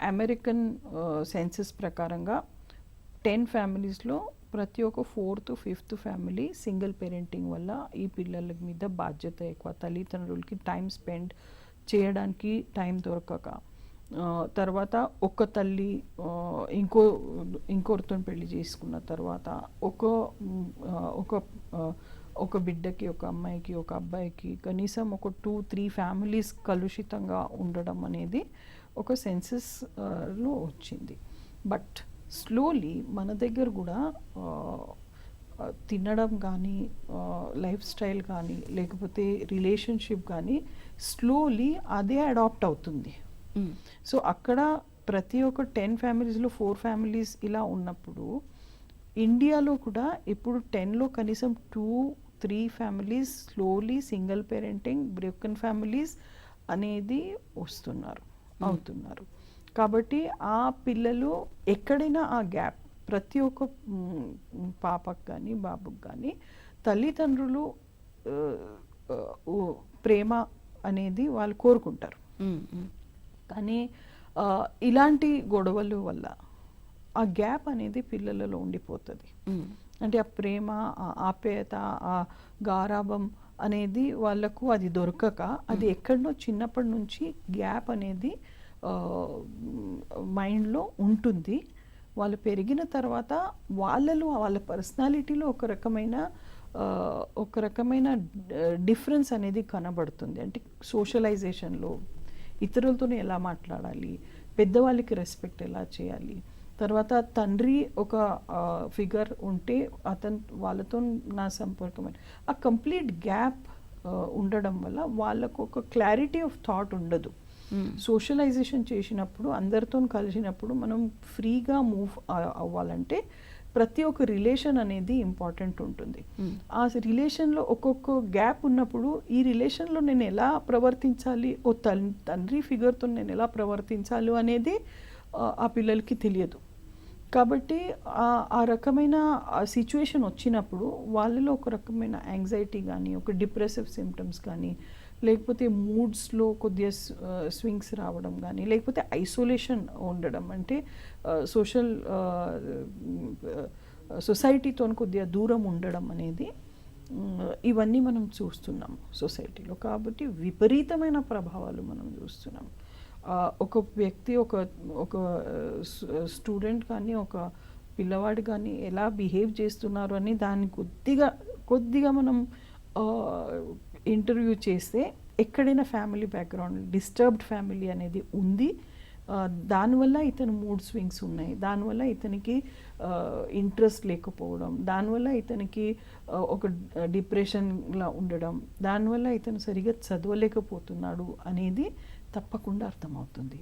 American census ప్రకారంగా 10 ఫ్యామిలీస్లో ప్రతి ఒక్క 4th 5th family single parenting వల్ల ఈ పిల్లల మీద బాధ్యత ఎక్కువ, తల్లిదండ్రులకి టైం స్పెండ్ చేయడానికి టైం దొరకక, తర్వాత ఒక తల్లి ఇంకొకరితో పెళ్లి చేసుకున్న తర్వాత ఒక బిడ్డకి, ఒక అమ్మాయికి, ఒక అబ్బాయికి కనీసం ఒక 2-3 ఫ్యామిలీస్ కలుషితంగా ఉండడం అనేది ఒక సెన్సస్లో వచ్చింది. బట్ స్లోలీ మన దగ్గర కూడా తినడం కానీ, లైఫ్ స్టైల్ కానీ, లేకపోతే రిలేషన్షిప్ కానీ స్లోలీ అదే అడాప్ట్ అవుతుంది. సో అక్కడ ప్రతి ఒక్క 10 ఫ్యామిలీస్లో 4 ఫ్యామిలీస్ ఇలా ఉన్నప్పుడు ఇండియాలో కూడా ఇప్పుడు 10లో కనీసం 2-3 families slowly single parenting, broken families అనేది అవుతున్నారు. కాబట్టి ఆ పిల్లలు ఎక్కడైనా ఆ గ్యాప్, ప్రతి ఒక్క పాపకు కానీ బాబుకి కానీ తల్లిదండ్రులు ప్రేమ అనేది వాళ్ళు కోరుకుంటారు. కానీ ఇలాంటి గొడవల వల్ల ఆ గ్యాప్ అనేది పిల్లలలో ఉండిపోతుంది. అంటే ఆ ప్రేమ, ఆ ఆప్యాయత, ఆ గారాబం అనేది వాళ్ళకు అది దొరకక అది ఎక్కడనో చిన్నప్పటి నుంచి గ్యాప్ అనేది మైండ్లో ఉంటుంది. వాళ్ళు పెరిగిన తర్వాత వాళ్ళ పర్సనాలిటీలో ఒక రకమైన డిఫరెన్స్ అనేది కనబడుతుంది. అంటే సోషలైజేషన్లో ఇతరులతో ఎలా మాట్లాడాలి, పెద్దవాళ్ళకి రెస్పెక్ట్ ఎలా చేయాలి, తర్వాత తండ్రి ఒక ఫిగర్ ఉంటే వాళ్ళతో నా సంపర్కమైన ఆ కంప్లీట్ గ్యాప్ ఉండడం వల్ల వాళ్ళకు ఒక క్లారిటీ ఆఫ్ థాట్ ఉండదు. సోషలైజేషన్ చేసినప్పుడు, అందరితో కలిసినప్పుడు మనం ఫ్రీగా మూవ్ అవ్వాలంటే ప్రతి ఒక్క రిలేషన్ అనేది ఇంపార్టెంట్ ఉంటుంది. ఆ రిలేషన్లో ఒక్కొక్క గ్యాప్ ఉన్నప్పుడు ఈ రిలేషన్లో నేను ఎలా ప్రవర్తించాలి, తండ్రి ఫిగర్తో నేను ఎలా ప్రవర్తించాలి అనేది ఆ పిల్లలకి తెలియదు. కాబట్టి ఆ రకమైన సిచ్యువేషన్ వచ్చినప్పుడు వాళ్ళలో ఒక రకమైన యాంగ్జైటీ కానీ, ఒక డిప్రెసివ్ సిమ్టమ్స్ కానీ, లేకపోతే మూడ్స్లో కొద్దిగా స్వింగ్స్ రావడం కానీ, లేకపోతే ఐసోలేషన్ ఉండడం, అంటే సొసైటీతో కొద్దిగా దూరం ఉండడం అనేది ఇవన్నీ మనం చూస్తున్నాం సొసైటీలో. కాబట్టి విపరీతమైన ప్రభావాలు మనం చూస్తున్నాం. ఒక వ్యక్తి, ఒక స్టూడెంట్ కానీ, ఒక పిల్లవాడు కానీ ఎలా బిహేవ్ చేస్తున్నారు అని దాన్ని కొద్దిగా మనం ఇంటర్వ్యూ చేస్తే ఎక్కడైనా ఫ్యామిలీ బ్యాక్గ్రౌండ్, డిస్టర్బ్డ్ ఫ్యామిలీ అనేది ఉంది, దానివల్ల ఇతను మూడ్ స్వింగ్స్ ఉన్నాయి, దానివల్ల ఇతనికి ఇంట్రెస్ట్ లేకపోవడం, దానివల్ల ఇతనికి ఒక డిప్రెషన్లా ఉండడం, దానివల్ల ఇతను సరిగా చదవలేకపోతున్నాడు అనేది తప్పకుండా అర్థమవుతుంది.